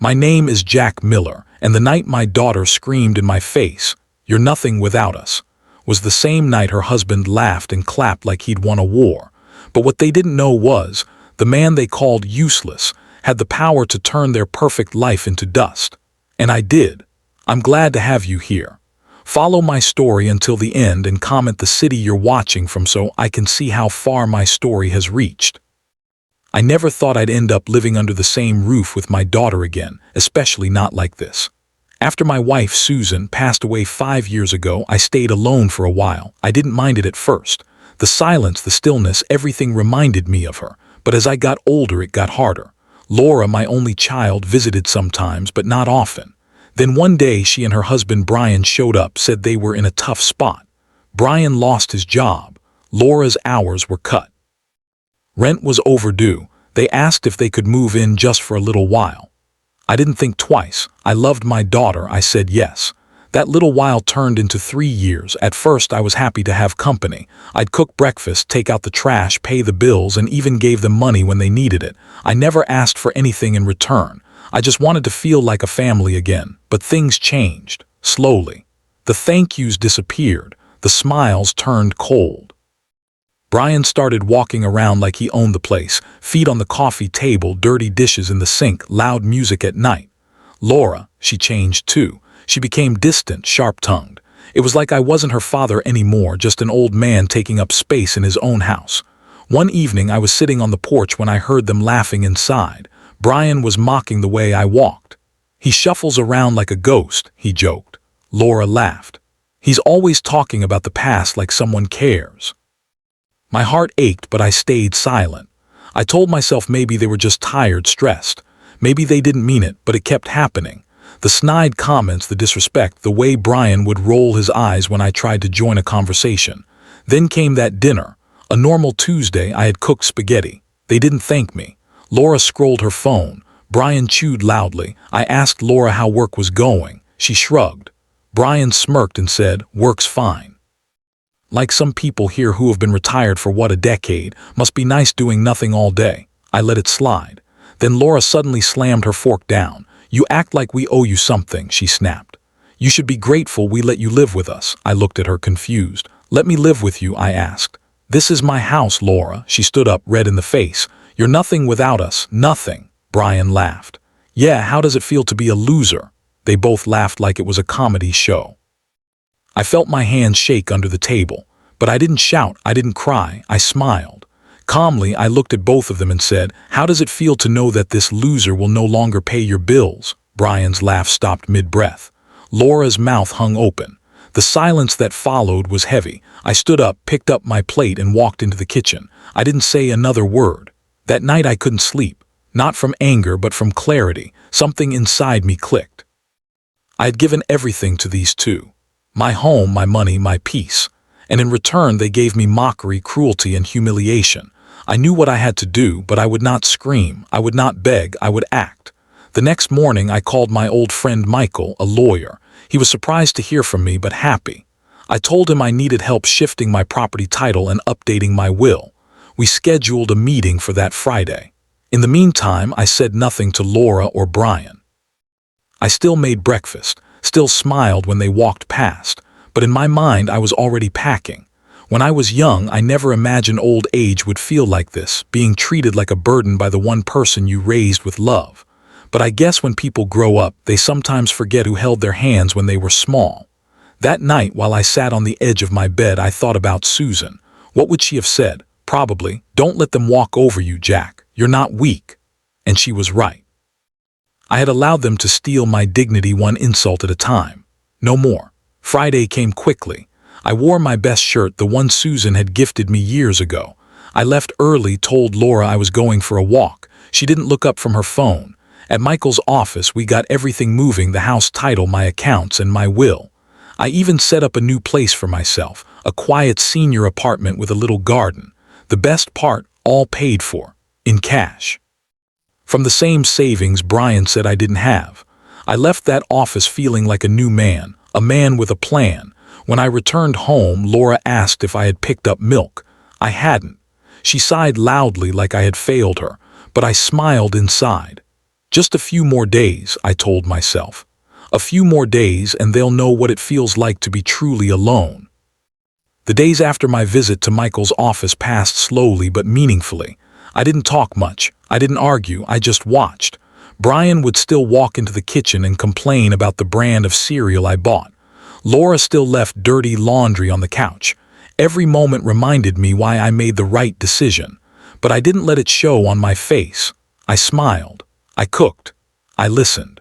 My name is Jack Miller, and the night my daughter screamed in my face, "You're nothing without us," was the same night her husband laughed and clapped like he'd won a war. But what they didn't know was, the man they called useless had the power to turn their perfect life into dust. And I did. I'm glad to have you here. Follow my story until the end and comment the city you're watching from so I can see how far my story has reached. I never thought I'd end up living under the same roof with my daughter again, especially not like this. After my wife, Susan, passed away 5 years ago, I stayed alone for a while. I didn't mind it at first. The silence, the stillness, everything reminded me of her. But as I got older, it got harder. Laura, my only child, visited sometimes, but not often. Then one day, she and her husband Brian showed up, said they were in a tough spot. Brian lost his job. Laura's hours were cut. Rent was overdue. They asked if they could move in just for a little while. I didn't think twice. I loved my daughter. I said yes. That little while turned into 3 years. At first, I was happy to have company. I'd cook breakfast, take out the trash, pay the bills, and even gave them money when they needed it. I never asked for anything in return. I just wanted to feel like a family again. But things changed, slowly. The thank yous disappeared. The smiles turned cold. Brian started walking around like he owned the place, feet on the coffee table, dirty dishes in the sink, loud music at night. Laura, she changed too. She became distant, sharp-tongued. It was like I wasn't her father anymore, just an old man taking up space in his own house. One evening I was sitting on the porch when I heard them laughing inside. Brian was mocking the way I walked. "He shuffles around like a ghost," he joked. Laura laughed. "He's always talking about the past like someone cares." My heart ached, but I stayed silent. I told myself maybe they were just tired, stressed. Maybe they didn't mean it, but it kept happening. The snide comments, the disrespect, the way Brian would roll his eyes when I tried to join a conversation. Then came that dinner. A normal Tuesday, I had cooked spaghetti. They didn't thank me. Laura scrolled her phone. Brian chewed loudly. I asked Laura how work was going. She shrugged. Brian smirked and said, "Work's fine." Like some people here who have been retired for what, a decade, must be nice doing nothing all day. I let it slide. Then Laura suddenly slammed her fork down. "You act like we owe you something," she snapped. "You should be grateful we let you live with us." I looked at her confused. "Let me live with you?" I asked. "This is my house, Laura." She stood up, red in the face. "You're nothing without us, nothing." Brian laughed. "Yeah, how does it feel to be a loser?" They both laughed like it was a comedy show. I felt my hands shake under the table. But I didn't shout, I didn't cry, I smiled. Calmly, I looked at both of them and said, "How does it feel to know that this loser will no longer pay your bills?" Brian's laugh stopped mid-breath. Laura's mouth hung open. The silence that followed was heavy. I stood up, picked up my plate, and walked into the kitchen. I didn't say another word. That night I couldn't sleep. Not from anger, but from clarity. Something inside me clicked. I had given everything to these two. My home, my money, my peace. And in return they gave me mockery, cruelty, and humiliation. I knew what I had to do, but I would not scream, I would not beg, I would act. The next morning I called my old friend Michael, a lawyer. He was surprised to hear from me, but happy. I told him I needed help shifting my property title and updating my will. We scheduled a meeting for that Friday. In the meantime, I said nothing to Laura or Brian. I still made breakfast, still smiled when they walked past, but in my mind I was already packing. When I was young, I never imagined old age would feel like this, being treated like a burden by the one person you raised with love. But I guess when people grow up, they sometimes forget who held their hands when they were small. That night, while I sat on the edge of my bed, I thought about Susan. What would she have said? Probably, "Don't let them walk over you, Jack. You're not weak." And she was right. I had allowed them to steal my dignity one insult at a time. No more. Friday came quickly. I wore my best shirt, the one Susan had gifted me years ago. I left early, told Laura I was going for a walk. She didn't look up from her phone. At Michael's office, we got everything moving, the house title, my accounts, and my will. I even set up a new place for myself, a quiet senior apartment with a little garden. The best part, all paid for, in cash. From the same savings Brian said I didn't have. I left that office feeling like a new man, a man with a plan. When I returned home, Laura asked if I had picked up milk. I hadn't. She sighed loudly like I had failed her, but I smiled inside. Just a few more days, I told myself. A few more days and they'll know what it feels like to be truly alone. The days after my visit to Michael's office passed slowly but meaningfully. I didn't talk much. I didn't argue. I just watched. Brian would still walk into the kitchen and complain about the brand of cereal I bought. Laura still left dirty laundry on the couch. Every moment reminded me why I made the right decision. But I didn't let it show on my face. I smiled. I cooked. I listened.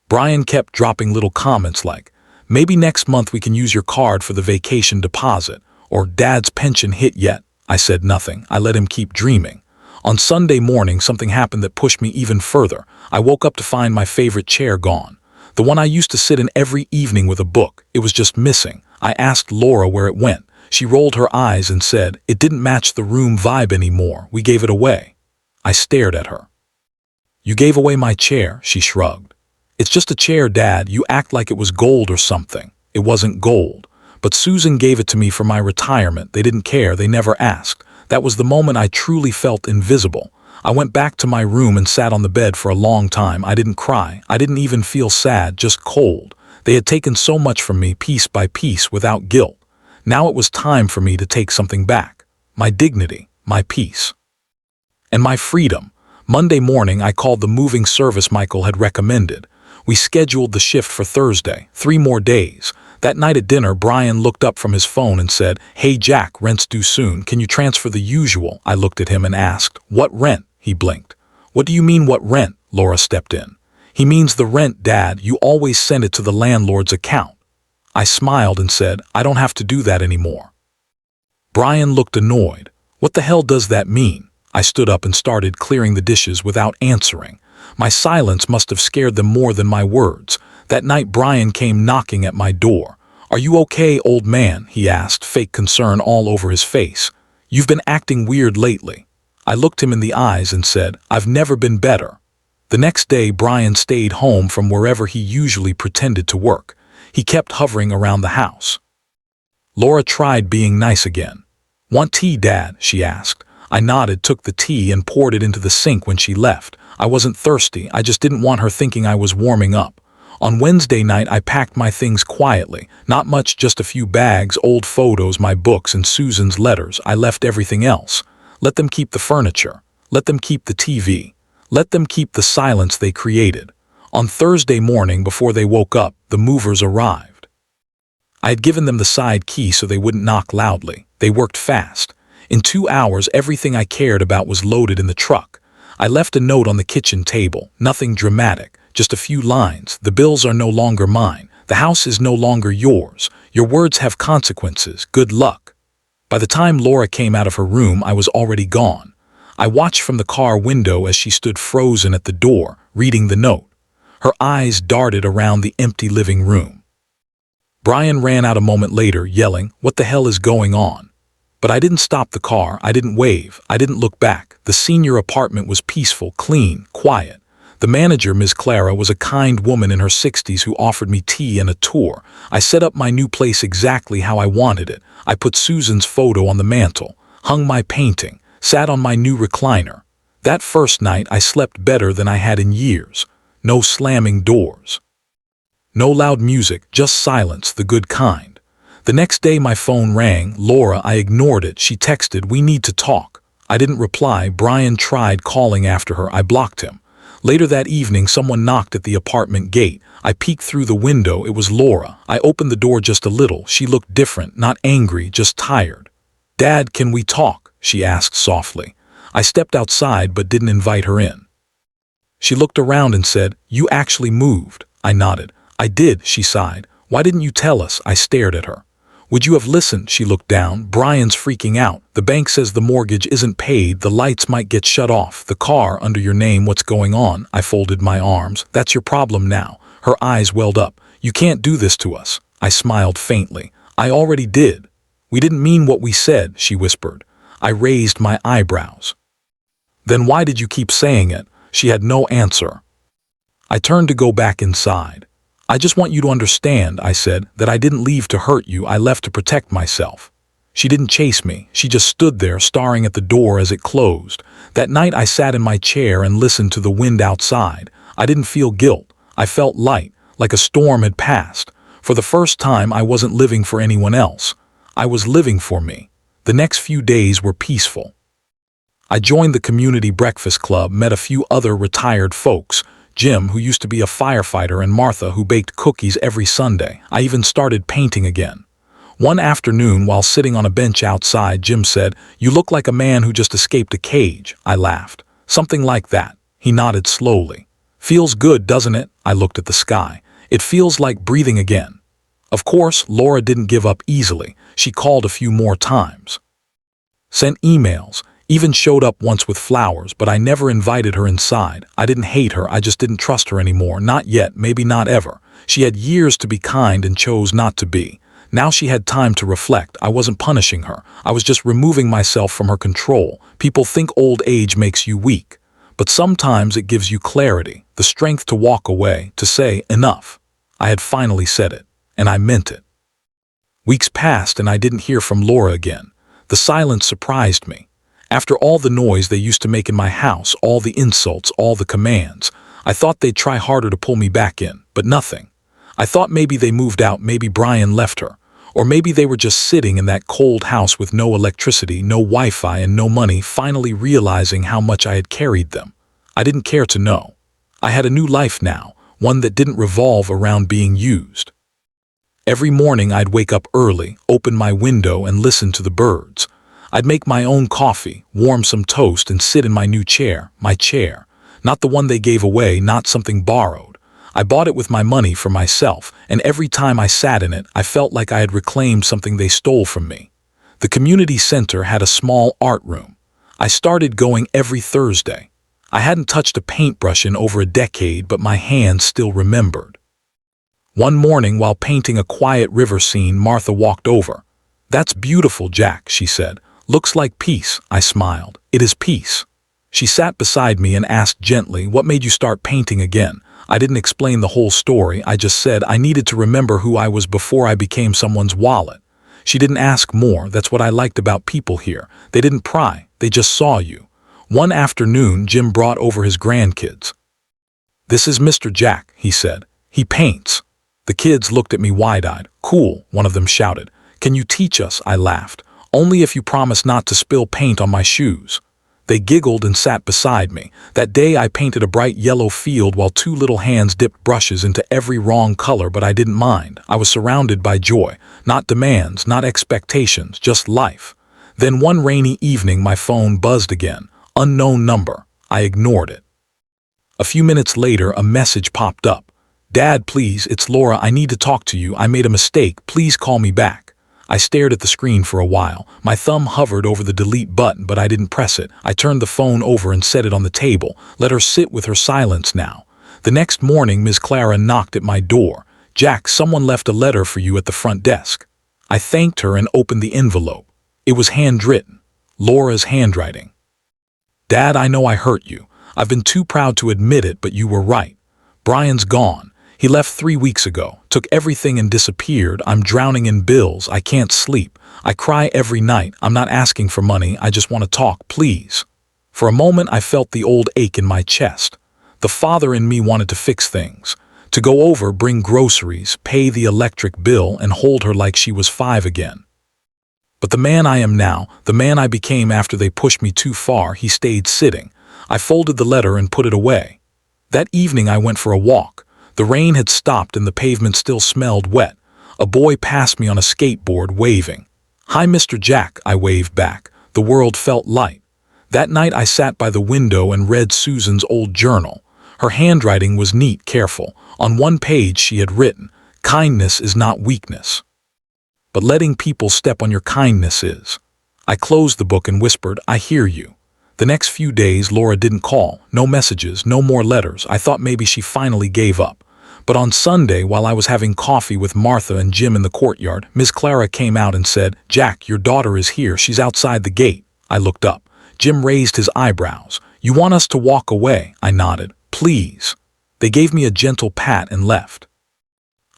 Brian kept dropping little comments like, "Maybe next month we can use your card for the vacation deposit," or "Dad's pension hit yet." I said nothing. I let him keep dreaming. On Sunday morning, something happened that pushed me even further. I woke up to find my favorite chair gone. The one I used to sit in every evening with a book. It was just missing. I asked Laura where it went. She rolled her eyes and said, "It didn't match the room vibe anymore. We gave it away." I stared at her. "You gave away my chair," she shrugged. "It's just a chair, Dad. You act like it was gold or something." It wasn't gold. But Susan gave it to me for my retirement. They didn't care. They never asked. That was the moment I truly felt invisible. I went back to my room and sat on the bed for a long time. I didn't cry. I didn't even feel sad, just cold. They had taken so much from me, piece by piece, without guilt. Now it was time for me to take something back. My dignity, my peace, and my freedom. Monday morning, I called the moving service Michael had recommended. We scheduled the shift for Thursday, 3 more days. That night at dinner, Brian looked up from his phone and said, "Hey Jack, rent's due soon. Can you transfer the usual?" I looked at him and asked, "What rent?" He blinked. "What do you mean, what rent?" Laura stepped in. "He means the rent, Dad. You always send it to the landlord's account." I smiled and said, "I don't have to do that anymore." Brian looked annoyed. "What the hell does that mean?" I stood up and started clearing the dishes without answering. My silence must have scared them more than my words. That night Brian came knocking at my door. "Are you okay, old man?" he asked, fake concern all over his face. "You've been acting weird lately." I looked him in the eyes and said, "I've never been better." The next day Brian stayed home from wherever he usually pretended to work. He kept hovering around the house. Laura tried being nice again. "Want tea, Dad?" she asked. I nodded, took the tea, and poured it into the sink when she left. I wasn't thirsty. I just didn't want her thinking I was warming up. On Wednesday night, I packed my things quietly. Not much, just a few bags, old photos, my books, and Susan's letters. I left everything else. Let them keep the furniture. Let them keep the TV. Let them keep the silence they created. On Thursday morning, before they woke up, the movers arrived. I had given them the side key so they wouldn't knock loudly. They worked fast. In 2 hours, everything I cared about was loaded in the truck. I left a note on the kitchen table. Nothing dramatic, just a few lines. "The bills are no longer mine. The house is no longer yours. Your words have consequences. Good luck." By the time Laura came out of her room, I was already gone. I watched from the car window as she stood frozen at the door, reading the note. Her eyes darted around the empty living room. Brian ran out a moment later, yelling, "What the hell is going on?" But I didn't stop the car. I didn't wave. I didn't look back. The senior apartment was peaceful, clean, quiet. The manager, Ms. Clara, was a kind woman in her 60s who offered me tea and a tour. I set up my new place exactly how I wanted it. I put Susan's photo on the mantel, hung my painting, sat on my new recliner. That first night I slept better than I had in years. No slamming doors. No loud music, just silence, the good kind. The next day my phone rang. Laura, I ignored it. She texted, "We need to talk." I didn't reply. Brian tried calling after her. I blocked him. Later that evening, someone knocked at the apartment gate. I peeked through the window. It was Laura. I opened the door just a little. She looked different, not angry, just tired. "Dad, can we talk?" she asked softly. I stepped outside but didn't invite her in. She looked around and said, "You actually moved." I nodded. "I did," she sighed. "Why didn't you tell us?" I stared at her. "Would you have listened?" She looked down. "Brian's freaking out. The bank says the mortgage isn't paid. The lights might get shut off. The car under your name. What's going on?" I folded my arms. "That's your problem now." Her eyes welled up. "You can't do this to us." I smiled faintly. "I already did." "We didn't mean what we said," she whispered. I raised my eyebrows. "Then why did you keep saying it?" She had no answer. I turned to go back inside. "I just want you to understand," I said, "that I didn't leave to hurt you. I left to protect myself." She didn't chase me. She just stood there staring at the door as it closed. That night I sat in my chair and listened to the wind outside. I didn't feel guilt. I felt light, like a storm had passed. For the first time, I wasn't living for anyone else. I was living for me. The next few days were peaceful. I joined the community breakfast club, met a few other retired folks, Jim, who used to be a firefighter, and Martha, who baked cookies every Sunday. I even started painting again. One afternoon, while sitting on a bench outside, Jim said, "You look like a man who just escaped a cage." I laughed. "Something like that." He nodded slowly. "Feels good, doesn't it?" I looked at the sky. "It feels like breathing again." Of course, Laura didn't give up easily. She called a few more times. Sent emails. Even showed up once with flowers, but I never invited her inside. I didn't hate her, I just didn't trust her anymore. Not yet, maybe not ever. She had years to be kind and chose not to be. Now she had time to reflect. I wasn't punishing her. I was just removing myself from her control. People think old age makes you weak, but sometimes it gives you clarity, the strength to walk away, to say, enough. I had finally said it, and I meant it. Weeks passed and I didn't hear from Laura again. The silence surprised me. After all the noise they used to make in my house, all the insults, all the commands, I thought they'd try harder to pull me back in, but nothing. I thought maybe they moved out, maybe Brian left her, or maybe they were just sitting in that cold house with no electricity, no Wi-Fi, and no money, finally realizing how much I had carried them. I didn't care to know. I had a new life now, one that didn't revolve around being used. Every morning I'd wake up early, open my window, and listen to the birds. I'd make my own coffee, warm some toast, and sit in my new chair, my chair. Not the one they gave away, not something borrowed. I bought it with my money for myself, and every time I sat in it, I felt like I had reclaimed something they stole from me. The community center had a small art room. I started going every Thursday. I hadn't touched a paintbrush in over a decade, but my hands still remembered. One morning, while painting a quiet river scene, Martha walked over. "That's beautiful, Jack," she said. "Looks like peace." I smiled. "It is peace." She sat beside me and asked gently, "What made you start painting again?" I didn't explain the whole story. I just said I needed to remember who I was before I became someone's wallet. She didn't ask more. That's what I liked about people here. They didn't pry. They just saw you. One afternoon, Jim brought over his grandkids. "This is Mr. Jack," he said. "He paints." The kids looked at me wide-eyed. "Cool," one of them shouted. "Can you teach us?" I laughed. "Only if you promise not to spill paint on my shoes." They giggled and sat beside me. That day I painted a bright yellow field while two little hands dipped brushes into every wrong color, but I didn't mind. I was surrounded by joy. Not demands, not expectations, just life. Then one rainy evening my phone buzzed again. Unknown number. I ignored it. A few minutes later a message popped up. "Dad, please, it's Laura. I need to talk to you. I made a mistake. Please call me back." I stared at the screen for a while. My thumb hovered over the delete button, but I didn't press it. I turned the phone over and set it on the table. Let her sit with her silence now. The next morning, Ms. Clara knocked at my door. "Jack, someone left a letter for you at the front desk." I thanked her and opened the envelope. It was handwritten. Laura's handwriting. "Dad, I know I hurt you. I've been too proud to admit it, but you were right. Brian's gone. He left 3 weeks ago, took everything and disappeared. I'm drowning in bills. I can't sleep. I cry every night. I'm not asking for money. I just want to talk, please." For a moment I felt the old ache in my chest. The father in me wanted to fix things. To go over, bring groceries, pay the electric bill, and hold her like she was 5 again. But the man I am now, the man I became after they pushed me too far, he stayed sitting. I folded the letter and put it away. That evening I went for a walk. The rain had stopped and the pavement still smelled wet. A boy passed me on a skateboard waving. "Hi, Mr. Jack," I waved back. The world felt light. That night I sat by the window and read Susan's old journal. Her handwriting was neat, careful. On one page she had written, "Kindness is not weakness, but letting people step on your kindness is." I closed the book and whispered, "I hear you." The next few days Laura didn't call. No messages, no more letters. I thought maybe she finally gave up. But on Sunday, while I was having coffee with Martha and Jim in the courtyard, Ms. Clara came out and said, "Jack, your daughter is here. She's outside the gate." I looked up. Jim raised his eyebrows. "You want us to walk away?" I nodded. "Please." They gave me a gentle pat and left.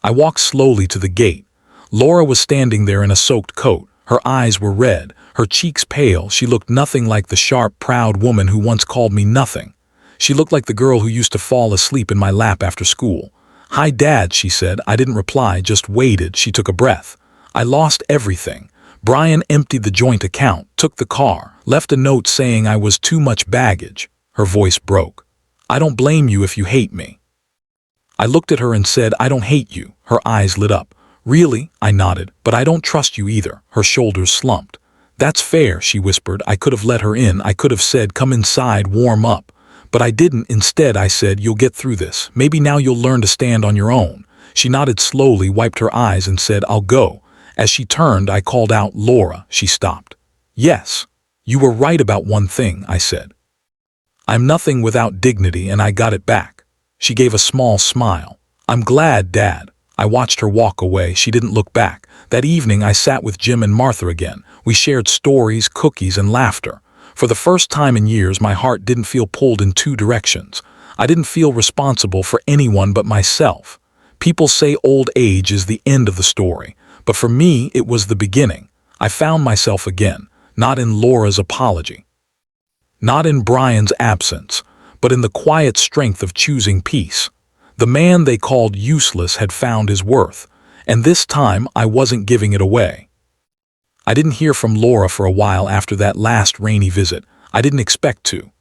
I walked slowly to the gate. Laura was standing there in a soaked coat. Her eyes were red, her cheeks pale. She looked nothing like the sharp, proud woman who once called me nothing. She looked like the girl who used to fall asleep in my lap after school. "Hi, Dad," she said. I didn't reply, just waited. She took a breath. "I lost everything. Brian emptied the joint account, took the car, left a note saying I was too much baggage." Her voice broke. "I don't blame you if you hate me." I looked at her and said, "I don't hate you." Her eyes lit up. "Really?" I nodded. "But I don't trust you either." Her shoulders slumped. "That's fair," she whispered. I could have let her in. I could have said, "Come inside, warm up." But I didn't. Instead, I said, "You'll get through this. Maybe now you'll learn to stand on your own." She nodded slowly, wiped her eyes, and said, "I'll go." As she turned, I called out, "Laura." She stopped. "Yes. You were right about one thing," I said. "I'm nothing without dignity, and I got it back." She gave a small smile. "I'm glad, Dad." I watched her walk away. She didn't look back. That evening, I sat with Jim and Martha again. We shared stories, cookies, and laughter. For the first time in years, my heart didn't feel pulled in two directions. I didn't feel responsible for anyone but myself. People say old age is the end of the story, but for me, it was the beginning. I found myself again, not in Laura's apology, not in Brian's absence, but in the quiet strength of choosing peace. The man they called useless had found his worth, and this time I wasn't giving it away. I didn't hear from Laura for a while after that last rainy visit. I didn't expect to.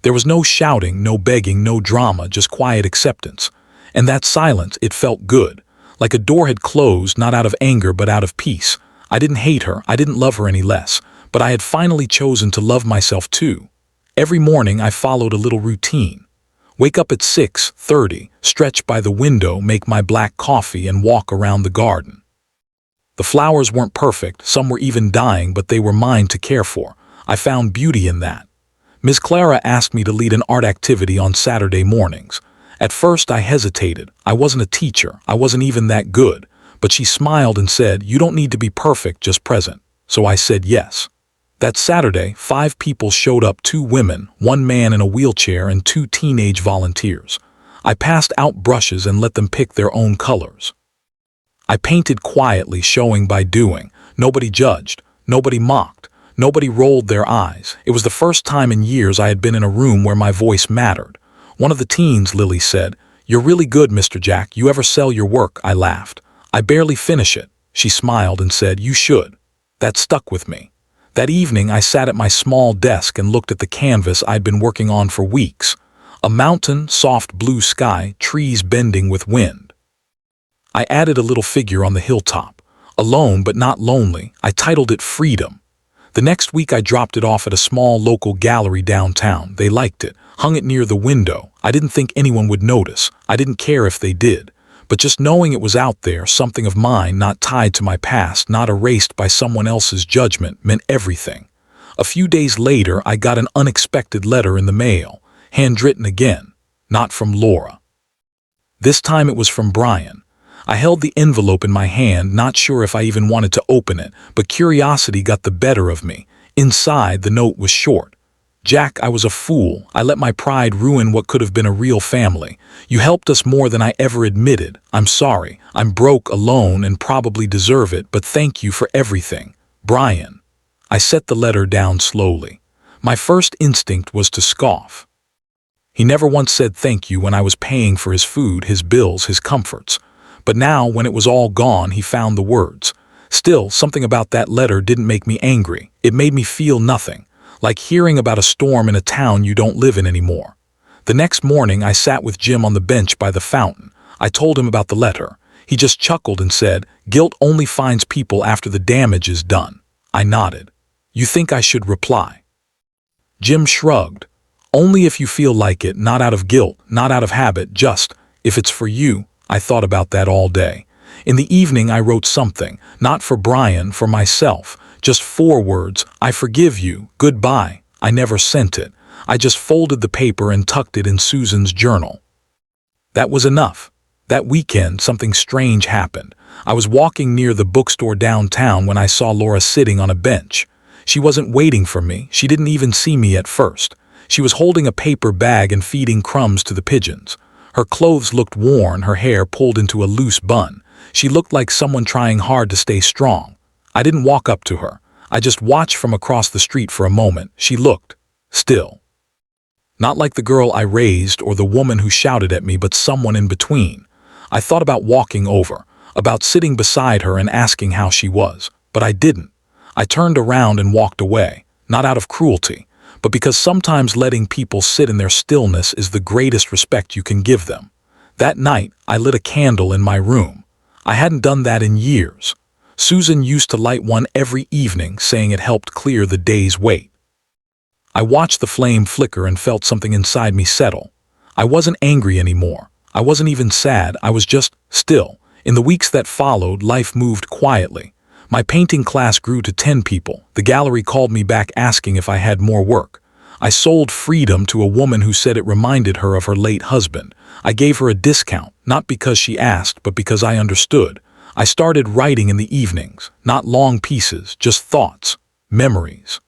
There was no shouting, no begging, no drama, just quiet acceptance. And that silence, it felt good, like a door had closed, not out of anger but out of peace. I didn't hate her, I didn't love her any less, but I had finally chosen to love myself too. Every morning I followed a little routine. Wake up at 6:30, stretch by the window, make my black coffee, and walk around the garden. The flowers weren't perfect, some were even dying, but they were mine to care for. I found beauty in that. Ms. Clara asked me to lead an art activity on Saturday mornings. At first I hesitated. I wasn't a teacher, I wasn't even that good. But she smiled and said, "You don't need to be perfect, just present." So I said yes. That Saturday, 5 people showed up, 2 women, 1 man in a wheelchair, and 2 teenage volunteers. I passed out brushes and let them pick their own colors. I painted quietly, showing by doing. Nobody judged, nobody mocked, nobody rolled their eyes. It was the first time in years I had been in a room where my voice mattered. One of the teens, Lily, said, "You're really good, Mr. Jack. You ever sell your work?" I laughed. "I barely finish it." She smiled and said, "You should." That stuck with me. That evening I sat at my small desk and looked at the canvas I'd been working on for weeks. A mountain, soft blue sky, trees bending with wind. I added a little figure on the hilltop. Alone but not lonely. I titled it Freedom. The next week I dropped it off at a small local gallery downtown. They liked it, hung it near the window. I didn't think anyone would notice. I didn't care if they did. But just knowing it was out there, something of mine, not tied to my past, not erased by someone else's judgment, meant everything. A few days later, I got an unexpected letter in the mail, handwritten again, not from Laura. This time it was from Brian. I held the envelope in my hand, not sure if I even wanted to open it, but curiosity got the better of me. Inside, the note was short. "Jack, I was a fool. I let my pride ruin what could have been a real family. You helped us more than I ever admitted. I'm sorry. I'm broke, alone, and probably deserve it, but thank you for everything. Brian." I set the letter down slowly. My first instinct was to scoff. He never once said thank you when I was paying for his food, his bills, his comforts. But now, when it was all gone, he found the words. Still, something about that letter didn't make me angry. It made me feel nothing. Like hearing about a storm in a town you don't live in anymore. The next morning, I sat with Jim on the bench by the fountain. I told him about the letter. He just chuckled and said, "Guilt only finds people after the damage is done." I nodded. "You think I should reply?" Jim shrugged. "Only if you feel like it, not out of guilt, not out of habit, just, if it's for you." I thought about that all day. In the evening, I wrote something, not for Brian, for myself. Just 4 words, "I forgive you, goodbye." I never sent it. I just folded the paper and tucked it in Susan's journal. That was enough. That weekend, something strange happened. I was walking near the bookstore downtown when I saw Laura sitting on a bench. She wasn't waiting for me. She didn't even see me at first. She was holding a paper bag and feeding crumbs to the pigeons. Her clothes looked worn, her hair pulled into a loose bun. She looked like someone trying hard to stay strong. I didn't walk up to her. I just watched from across the street for a moment. She looked still. Not like the girl I raised or the woman who shouted at me, but someone in between. I thought about walking over, about sitting beside her and asking how she was, but I didn't. I turned around and walked away, not out of cruelty, but because sometimes letting people sit in their stillness is the greatest respect you can give them. That night, I lit a candle in my room. I hadn't done that in years. Susan used to light one every evening, saying it helped clear the day's weight. I watched the flame flicker and felt something inside me settle. I wasn't angry anymore. I wasn't even sad. I was just still. In the weeks that followed, life moved quietly. My painting class grew to 10 people. The gallery called me back asking if I had more work. I sold freedom to a woman who said it reminded her of her late husband. I gave her a discount, not because she asked, but because I understood. I started writing in the evenings, not long pieces, just thoughts, memories.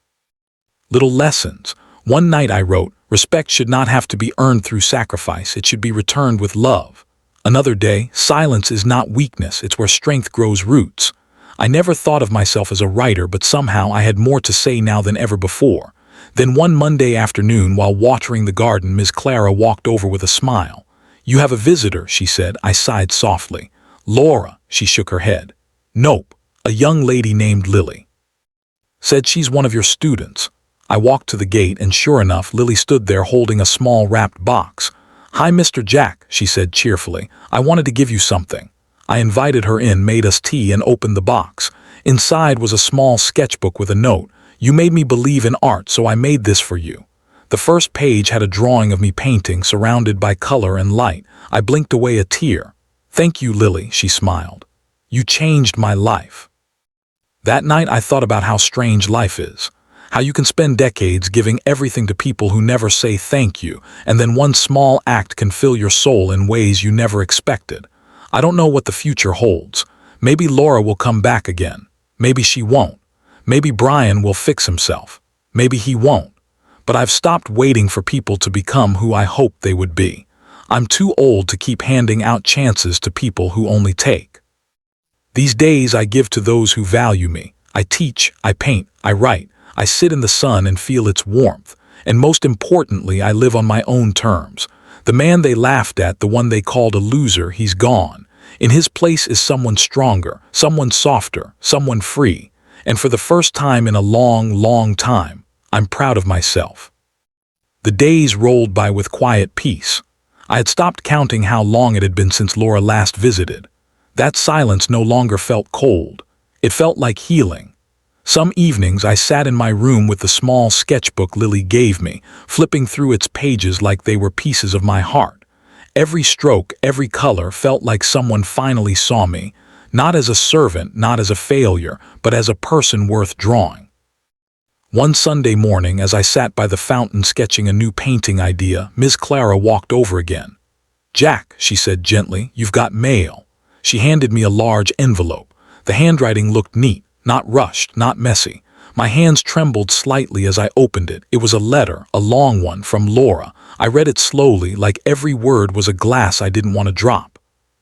Little lessons. One night I wrote, respect should not have to be earned through sacrifice, it should be returned with love. Another day, silence is not weakness, it's where strength grows roots. I never thought of myself as a writer, but somehow I had more to say now than ever before. Then one Monday afternoon, while watering the garden, Ms. Clara walked over with a smile. "You have a visitor," she said. I sighed softly. "Laura," she shook her head. "Nope, a young lady named Lily. Said she's one of your students." I walked to the gate, and sure enough, Lily stood there holding a small wrapped box. "Hi, Mr. Jack," she said cheerfully. "I wanted to give you something." I invited her in, made us tea, and opened the box. Inside was a small sketchbook with a note. "You made me believe in art, so I made this for you." The first page had a drawing of me painting, surrounded by color and light. I blinked away a tear. "Thank you, Lily," she smiled. "You changed my life." That night I thought about how strange life is. How you can spend decades giving everything to people who never say thank you, and then one small act can fill your soul in ways you never expected. I don't know what the future holds. Maybe Laura will come back again. Maybe she won't. Maybe Brian will fix himself. Maybe he won't. But I've stopped waiting for people to become who I hoped they would be. I'm too old to keep handing out chances to people who only take. These days I give to those who value me. I teach, I paint, I write. I sit in the sun and feel its warmth. And most importantly, I live on my own terms. The man they laughed at, the one they called a loser, he's gone. In his place is someone stronger, someone softer, someone free. And for the first time in a long, long time, I'm proud of myself. The days rolled by with quiet peace. I had stopped counting how long it had been since Laura last visited. That silence no longer felt cold. It felt like healing. Some evenings I sat in my room with the small sketchbook Lily gave me, flipping through its pages like they were pieces of my heart. Every stroke, every color felt like someone finally saw me, not as a servant, not as a failure, but as a person worth drawing. One Sunday morning, as I sat by the fountain sketching a new painting idea, Ms. Clara walked over again. "Jack," she said gently, "you've got mail." She handed me a large envelope. The handwriting looked neat. Not rushed, not messy. My hands trembled slightly as I opened it. It was a letter, a long one, from Laura. I read it slowly, like every word was a glass I didn't want to drop.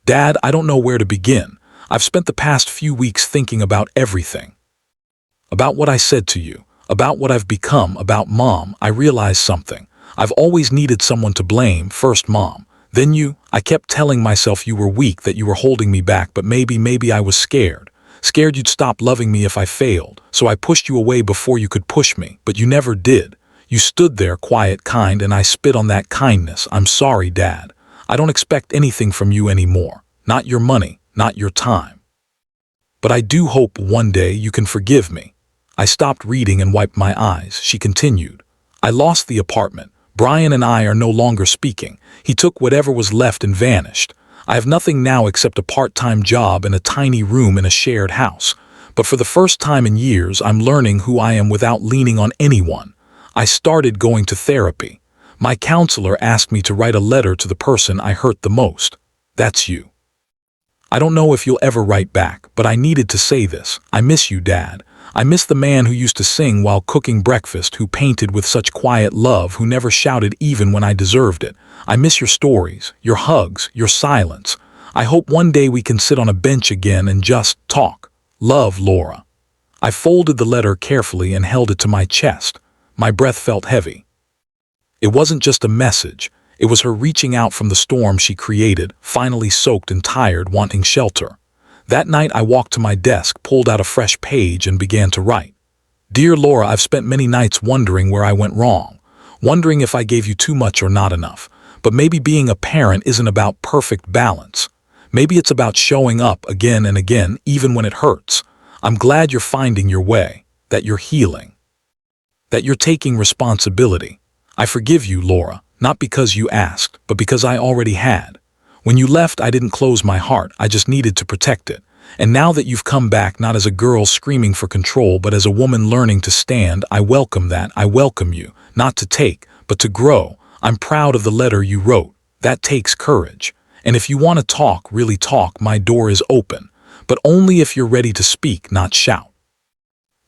"Dad, I don't know where to begin. I've spent the past few weeks thinking about everything. About what I said to you, about what I've become, about Mom. I realized something. I've always needed someone to blame, first Mom, then you. I kept telling myself you were weak, that you were holding me back, but maybe I was scared. Scared you'd stop loving me if I failed, so I pushed you away before you could push me, but you never did. You stood there, quiet, kind, and I spit on that kindness. I'm sorry, Dad. I don't expect anything from you anymore. Not your money, not your time. But I do hope one day you can forgive me." I stopped reading and wiped my eyes. She continued. "I lost the apartment. Brian and I are no longer speaking. He took whatever was left and vanished. I have nothing now except a part-time job and a tiny room in a shared house. But for the first time in years, I'm learning who I am without leaning on anyone. I started going to therapy. My counselor asked me to write a letter to the person I hurt the most. That's you. I don't know if you'll ever write back, but I needed to say this. I miss you, Dad. I miss the man who used to sing while cooking breakfast, who painted with such quiet love, who never shouted even when I deserved it. I miss your stories, your hugs, your silence. I hope one day we can sit on a bench again and just talk. Love, Laura." I folded the letter carefully and held it to my chest. My breath felt heavy. It wasn't just a message. It was her reaching out from the storm she created, finally soaked and tired, wanting shelter. That night I walked to my desk, pulled out a fresh page, and began to write. Dear Laura, I've spent many nights wondering where I went wrong, wondering if I gave you too much or not enough. But maybe being a parent isn't about perfect balance. Maybe it's about showing up again and again, even when it hurts. I'm glad you're finding your way, that you're healing, that you're taking responsibility. I forgive you, Laura, not because you asked, but because I already had. When you left, I didn't close my heart, I just needed to protect it. And now that you've come back, not as a girl screaming for control, but as a woman learning to stand, I welcome that. I welcome you, not to take, but to grow. I'm proud of the letter you wrote. That takes courage. And if you want to talk, really talk, my door is open. But only if you're ready to speak, not shout.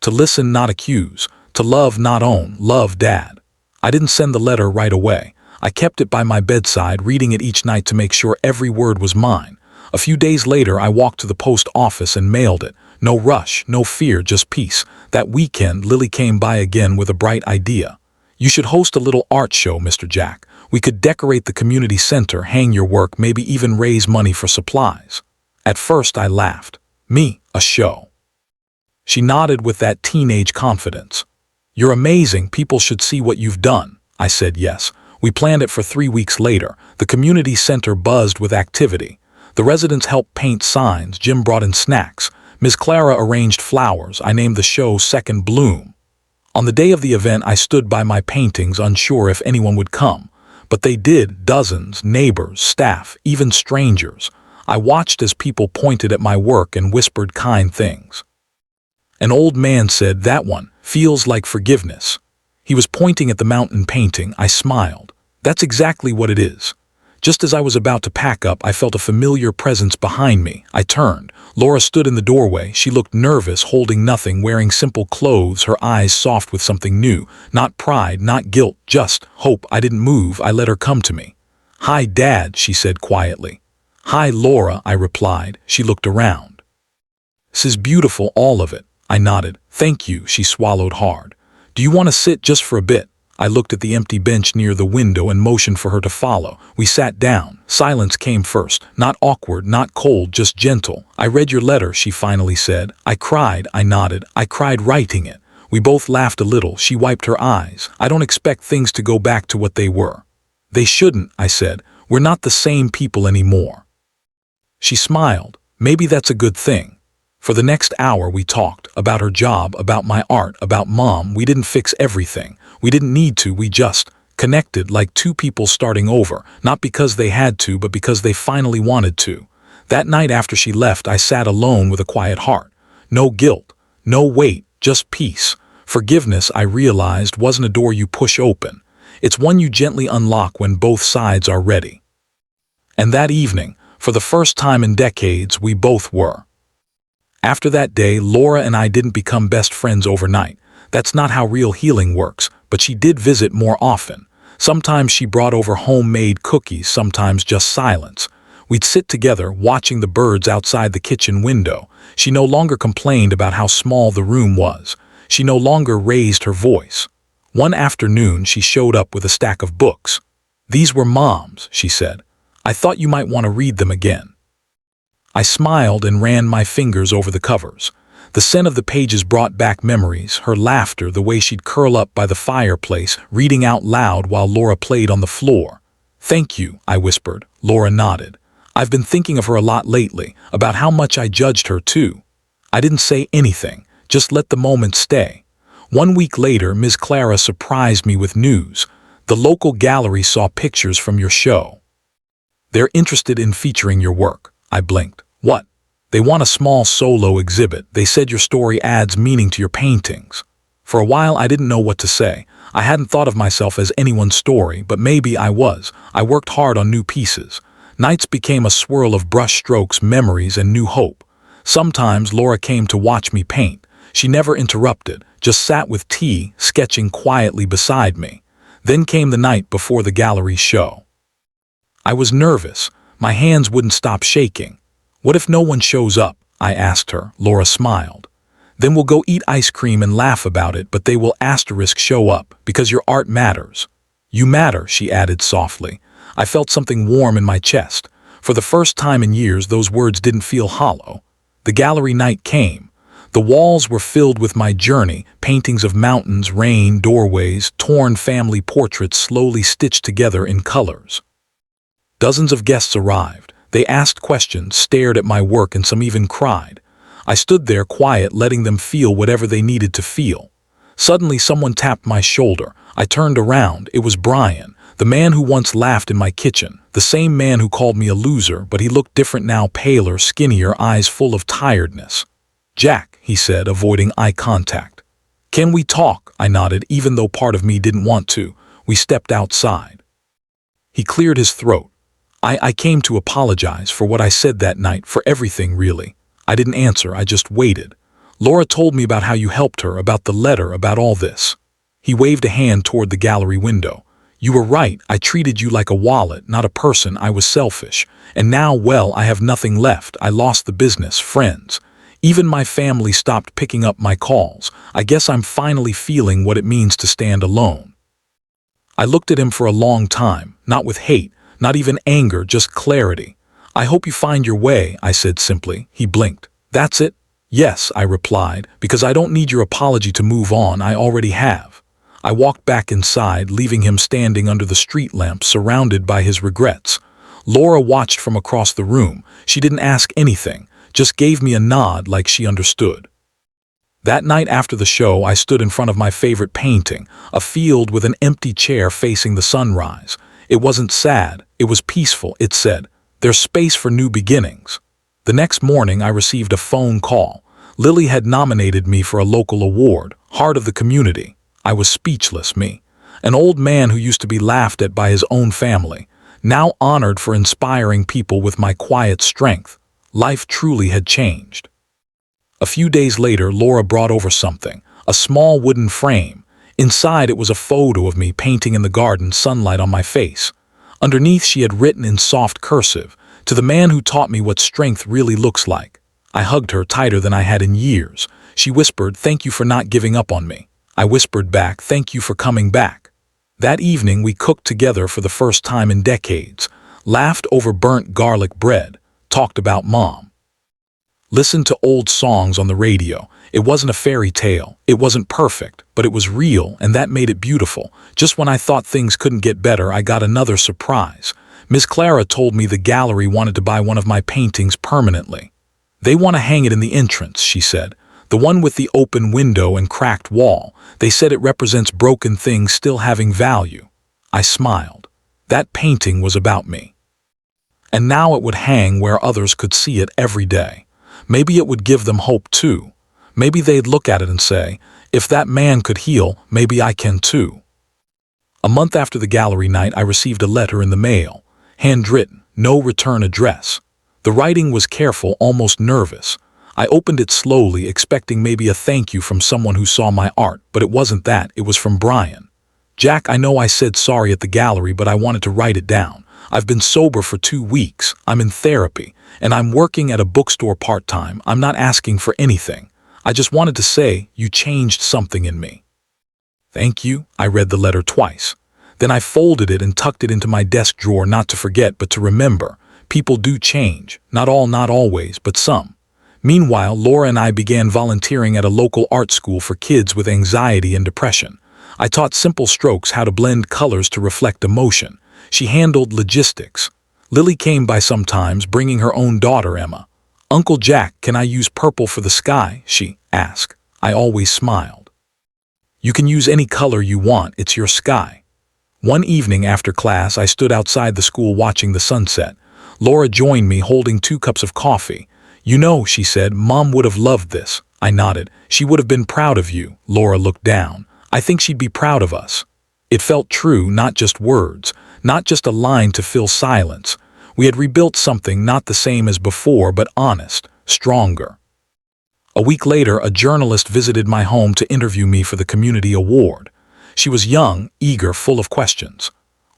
To listen, not accuse. To love, not own. Love, Dad. I didn't send the letter right away. I kept it by my bedside, reading it each night to make sure every word was mine. A few days later, I walked to the post office and mailed it. No rush, no fear, just peace. That weekend, Lily came by again with a bright idea. You should host a little art show, Mr. Jack. We could decorate the community center, hang your work, maybe even raise money for supplies. At first, I laughed. Me, a show. She nodded with that teenage confidence. You're amazing, people should see what you've done. I said yes. We planned it for 3 weeks later. The community center buzzed with activity. The residents helped paint signs, Jim brought in snacks. Ms. Clara arranged flowers. I named the show Second Bloom. On the day of the event, I stood by my paintings, unsure if anyone would come. But they did, dozens, neighbors, staff, even strangers. I watched as people pointed at my work and whispered kind things. An old man said, "That one feels like forgiveness." He was pointing at the mountain painting. I smiled. That's exactly what it is. Just as I was about to pack up, I felt a familiar presence behind me. I turned. Laura stood in the doorway. She looked nervous, holding nothing, wearing simple clothes, her eyes soft with something new. Not pride, not guilt, just hope. I didn't move. I let her come to me. "Hi, Dad," she said quietly. "Hi, Laura," I replied. She looked around. "This is beautiful, all of it." I nodded. "Thank you," she swallowed hard. "Do you want to sit just for a bit?" I looked at the empty bench near the window and motioned for her to follow. We sat down. Silence came first. Not awkward, not cold, just gentle. "I read your letter," she finally said. "I cried," I nodded. "I cried writing it." We both laughed a little. She wiped her eyes. "I don't expect things to go back to what they were." "They shouldn't," I said. "We're not the same people anymore." She smiled. "Maybe that's a good thing." For the next hour we talked, about her job, about my art, about Mom. We didn't fix everything. We didn't need to, we just connected like two people starting over, not because they had to, but because they finally wanted to. That night after she left, I sat alone with a quiet heart. No guilt, no weight, just peace. Forgiveness, I realized, wasn't a door you push open. It's one you gently unlock when both sides are ready. And that evening, for the first time in decades, we both were. After that day, Laura and I didn't become best friends overnight. That's not how real healing works, but she did visit more often. Sometimes she brought over homemade cookies, sometimes just silence. We'd sit together, watching the birds outside the kitchen window. She no longer complained about how small the room was. She no longer raised her voice. One afternoon, she showed up with a stack of books. "These were Mom's," she said. "I thought you might want to read them again." I smiled and ran my fingers over the covers. The scent of the pages brought back memories, her laughter, the way she'd curl up by the fireplace, reading out loud while Laura played on the floor. "Thank you," I whispered. Laura nodded. "I've been thinking of her a lot lately, about how much I judged her too." I didn't say anything, just let the moment stay. 1 week later, Ms. Clara surprised me with news. "The local gallery saw pictures from your show. They're interested in featuring your work." I blinked. "What?" "They want a small solo exhibit. They said your story adds meaning to your paintings." For a while I didn't know what to say. I hadn't thought of myself as anyone's story, but maybe I was. I worked hard on new pieces. Nights became a swirl of brush strokes, memories, and new hope. Sometimes Laura came to watch me paint. She never interrupted, just sat with tea, sketching quietly beside me. Then came the night before the gallery show. I was nervous. My hands wouldn't stop shaking. "What if no one shows up?" I asked her. Laura smiled. Then we'll go eat ice cream and laugh about it, but they will asterisk show up, because your art matters. You matter, she added softly. I felt something warm in my chest. For the first time in years, those words didn't feel hollow. The gallery night came. The walls were filled with my journey, paintings of mountains, rain, doorways, torn family portraits slowly stitched together in colors. Dozens of guests arrived. They asked questions, stared at my work, and some even cried. I stood there quiet, letting them feel whatever they needed to feel. Suddenly, someone tapped my shoulder. I turned around. It was Brian, the man who once laughed in my kitchen, the same man who called me a loser, but he looked different now, paler, skinnier, eyes full of tiredness. "Jack," he said, avoiding eye contact. "Can we talk?" I nodded, even though part of me didn't want to. We stepped outside. He cleared his throat. I came to apologize for what I said that night, for everything, really. I didn't answer, I just waited. Laura told me about how you helped her, about the letter, about all this. He waved a hand toward the gallery window. You were right, I treated you like a wallet, not a person. I was selfish. And now, well, I have nothing left. I lost the business, friends. Even my family stopped picking up my calls. I guess I'm finally feeling what it means to stand alone. I looked at him for a long time, not with hate, not even anger, just clarity. I hope you find your way, I said simply. He blinked. That's it? Yes, I replied, because I don't need your apology to move on. I already have. I walked back inside, leaving him standing under the street lamp, surrounded by his regrets. Laura watched from across the room. She didn't ask anything, just gave me a nod like she understood. That night after the show, I stood in front of my favorite painting, a field with an empty chair facing the sunrise. It wasn't sad, it was peaceful. It said, "There's space for new beginnings." The next morning, I received a phone call. Lily had nominated me for a local award, Heart of the Community. I was speechless, me. An old man who used to be laughed at by his own family, now honored for inspiring people with my quiet strength. Life truly had changed. A few days later, Laura brought over something, a small wooden frame. Inside it was a photo of me painting in the garden, sunlight on my face. Underneath she had written in soft cursive, "To the man who taught me what strength really looks like." I hugged her tighter than I had in years. She whispered, "Thank you for not giving up on me." I whispered back, "Thank you for coming back." That evening we cooked together for the first time in decades, laughed over burnt garlic bread, talked about Mom. Listened to old songs on the radio. It wasn't a fairy tale. It wasn't perfect, but it was real, and that made it beautiful. Just when I thought things couldn't get better, I got another surprise. Miss Clara told me the gallery wanted to buy one of my paintings permanently. They want to hang it in the entrance, she said. The one with the open window and cracked wall. They said it represents broken things still having value. I smiled. That painting was about me. And now it would hang where others could see it every day. Maybe it would give them hope too. Maybe they'd look at it and say, if that man could heal, maybe I can too. A month after the gallery night, I received a letter in the mail. Handwritten, no return address. The writing was careful, almost nervous. I opened it slowly, expecting maybe a thank you from someone who saw my art, but it wasn't that. It was from Brian. "Jack, I know I said sorry at the gallery, but I wanted to write it down. I've been sober for 2 weeks. I'm in therapy, and I'm working at a bookstore part-time. I'm not asking for anything. I just wanted to say you changed something in me." "Thank you." I read the letter twice. Then I folded it and tucked it into my desk drawer, not to forget, but to remember. People do change. Not all, not always, but some. Meanwhile, Laura and I began volunteering at a local art school for kids with anxiety and depression. I taught simple strokes, how to blend colors to reflect emotion. She handled logistics. Lily came by sometimes, bringing her own daughter, Emma. "Uncle Jack, can I use purple for the sky?" she asked. I always smiled. "You can use any color you want, it's your sky." One evening after class, I stood outside the school watching the sunset. Laura joined me, holding 2 cups of coffee. "You know," she said, "Mom would have loved this." I nodded. "She would have been proud of you." Laura looked down. "I think she'd be proud of us." It felt true, not just words, not just a line to fill silence. We had rebuilt something not the same as before, but honest, stronger. A week later, a journalist visited my home to interview me for the Community Award. She was young, eager, full of questions.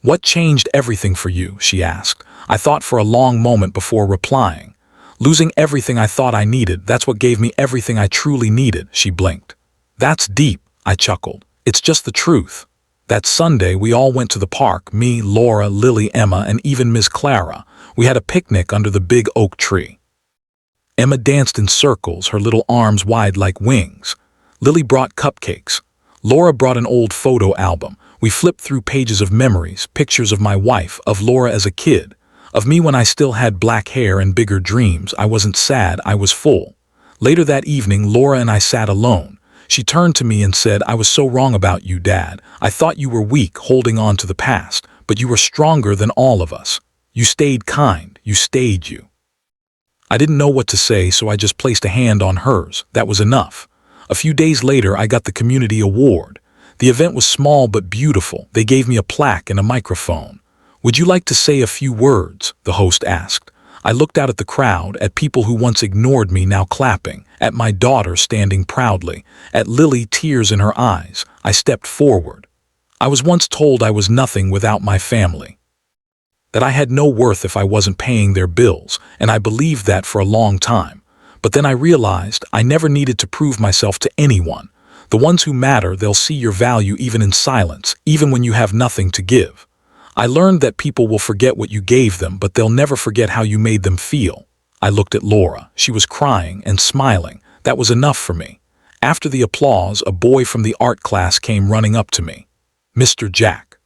"What changed everything for you?" she asked. I thought for a long moment before replying. Losing everything I thought I needed, that's what gave me everything I truly needed, she blinked. That's deep, I chuckled. It's just the truth. That Sunday, we all went to the park, me, Laura, Lily, Emma, and even Miss Clara. We had a picnic under the big oak tree. Emma danced in circles, her little arms wide like wings. Lily brought cupcakes. Laura brought an old photo album. We flipped through pages of memories, pictures of my wife, of Laura as a kid, of me when I still had black hair and bigger dreams. I wasn't sad, I was full. Later that evening, Laura and I sat alone. She turned to me and said, "I was so wrong about you, Dad. I thought you were weak, holding on to the past, but you were stronger than all of us. You stayed kind, you stayed you." I didn't know what to say, so I just placed a hand on hers. That was enough. A few days later, I got the community award. The event was small but beautiful. They gave me a plaque and a microphone. "Would you like to say a few words?" the host asked. I looked out at the crowd, at people who once ignored me now clapping, at my daughter standing proudly, at Lily, tears in her eyes. I stepped forward. I was once told I was nothing without my family, that I had no worth if I wasn't paying their bills, and I believed that for a long time. But then I realized I never needed to prove myself to anyone. The ones who matter, they'll see your value even in silence, even when you have nothing to give. I learned that people will forget what you gave them, but they'll never forget how you made them feel. I looked at Laura. She was crying and smiling. That was enough for me. After the applause, a boy from the art class came running up to me. "Mr. Jack,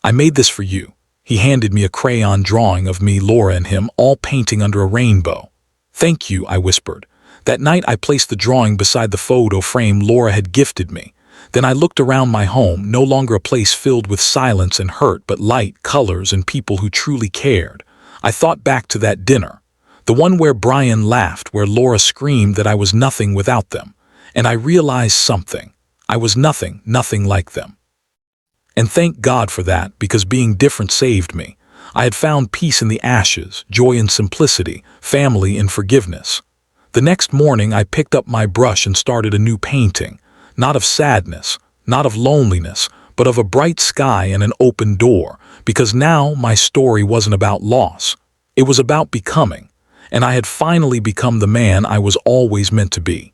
I made this for you." He handed me a crayon drawing of me, Laura, and him, all painting under a rainbow. "Thank you," I whispered. That night I placed the drawing beside the photo frame Laura had gifted me. Then I looked around my home, no longer a place filled with silence and hurt, but light, colors, and people who truly cared. I thought back to that dinner, the one where Brian laughed, where Laura screamed that I was nothing without them. And I realized something. I was nothing like them. And thank God for that, because being different saved me. I had found peace in the ashes, joy in simplicity, family in forgiveness. The next morning I picked up my brush and started a new painting. Not of sadness, not of loneliness, but of a bright sky and an open door, because now my story wasn't about loss. It was about becoming, and I had finally become the man I was always meant to be.